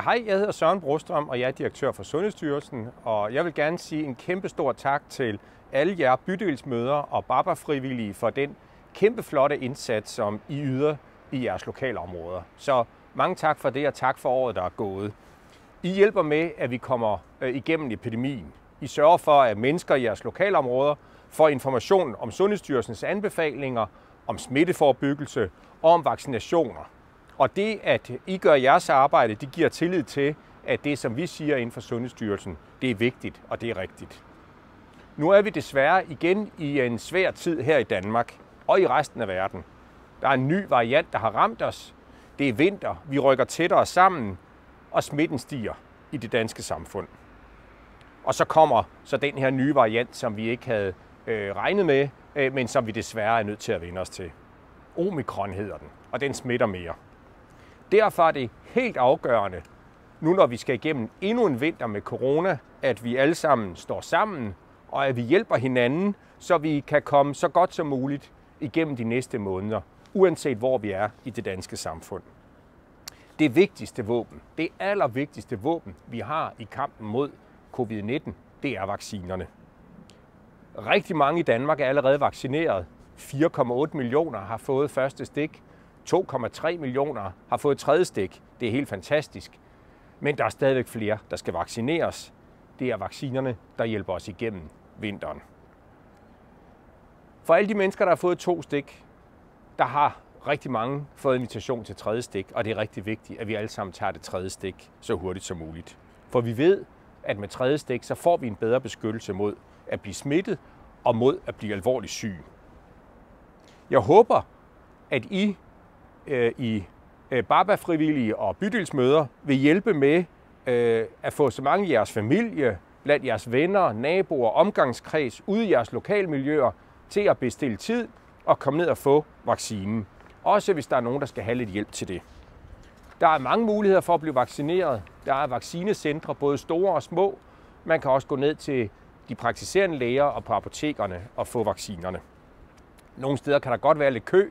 Hej, jeg hedder Søren Brostrøm, og jeg er direktør for Sundhedsstyrelsen, og jeg vil gerne sige en kæmpe stor tak til alle jer bydelsmødre og BABA-frivillige for den kæmpe flotte indsats, som I yder i jeres lokale områder. Så mange tak for det, og tak for året, der er gået. I hjælper med, at vi kommer igennem epidemien. I sørger for, at mennesker i jeres lokalområder får information om Sundhedsstyrelsens anbefalinger, om smitteforebyggelse og om vaccinationer. Og det, at I gør jeres arbejde, det giver tillid til, at det, som vi siger inden for Sundhedsstyrelsen, det er vigtigt og det er rigtigt. Nu er vi desværre igen i en svær tid her i Danmark og i resten af verden. Der er en ny variant, der har ramt os. Det er vinter, vi rykker tættere sammen, og smitten stiger i det danske samfund. Og så kommer så den her nye variant, som vi ikke havde regnet med, men som vi desværre er nødt til at vende os til. Omikron hedder den, og den smitter mere. Derfor er det helt afgørende, nu når vi skal igennem endnu en vinter med corona, at vi alle sammen står sammen, og at vi hjælper hinanden, så vi kan komme så godt som muligt igennem de næste måneder, uanset hvor vi er i det danske samfund. Det vigtigste våben, det allervigtigste våben, vi har i kampen mod covid-19, det er vaccinerne. Rigtig mange i Danmark er allerede vaccineret. 4,8 millioner har fået første stik. 2,3 millioner har fået tredje stik. Det er helt fantastisk. Men der er stadigvæk flere, der skal vaccineres. Det er vaccinerne, der hjælper os igennem vinteren. For alle de mennesker, der har fået 2 stik, der har rigtig mange fået invitation til tredje stik, og det er rigtig vigtigt, at vi alle sammen tager det tredje stik så hurtigt som muligt. For vi ved, at med tredje stik, så får vi en bedre beskyttelse mod at blive smittet og mod at blive alvorligt syg. Jeg håber, at I BABA-frivillige og bydelsmødre vil hjælpe med at få så mange af jeres familie, blandt jeres venner, naboer, omgangskreds, ude i jeres lokalmiljøer til at bestille tid og komme ned og få vaccinen. Også hvis der er nogen, der skal have lidt hjælp til det. Der er mange muligheder for at blive vaccineret. Der er vaccinecentre, både store og små. Man kan også gå ned til de praktiserende læger og på apotekerne og få vaccinerne. Nogle steder kan der godt være lidt kø,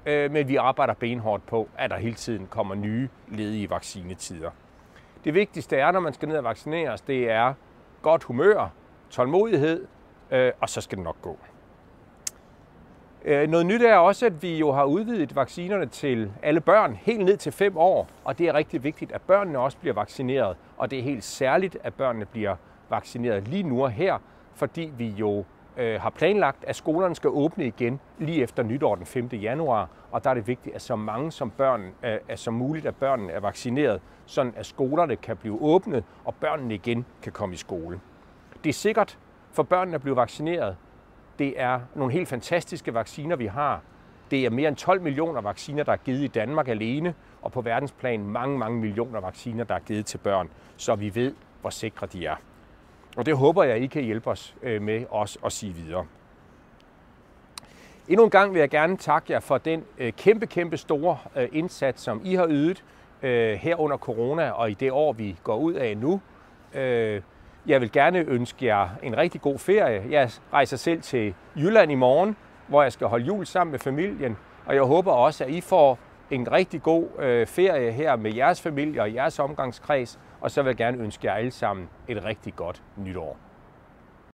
men vi arbejder benhårdt på, at der hele tiden kommer nye ledige vaccinetider. Det vigtigste er, når man skal ned og vaccineres, det er godt humør, tålmodighed, og så skal det nok gå. Noget nyt er også, at vi jo har udvidet vaccinerne til alle børn, helt ned til 5 år, og det er rigtig vigtigt, at børnene også bliver vaccineret, og det er helt særligt, at børnene bliver vaccineret lige nu og her, fordi vi jo har planlagt, at skolerne skal åbne igen lige efter nytår den 5. januar, og der er det vigtigt, at så mange som muligt af børnene er vaccineret, sådan at skolerne kan blive åbnet, og børnene igen kan komme i skole. Det er sikkert for børnene at blive vaccineret. Det er nogle helt fantastiske vacciner, vi har. Det er mere end 12 millioner vacciner, der er givet i Danmark alene, og på verdensplan mange millioner vacciner, der er givet til børn, så vi ved, hvor sikre de er. Og det håber jeg, I kan hjælpe os med os at sige videre. Endnu en gang vil jeg gerne takke jer for den kæmpe store indsats, som I har ydet her under corona og i det år, vi går ud af nu. Jeg vil gerne ønske jer en rigtig god ferie. Jeg rejser selv til Jylland i morgen, hvor jeg skal holde jul sammen med familien. Og jeg håber også, at I får en rigtig god ferie her med jeres familie og jeres omgangskreds. Og så vil jeg gerne ønske jer alle sammen et rigtig godt nytår.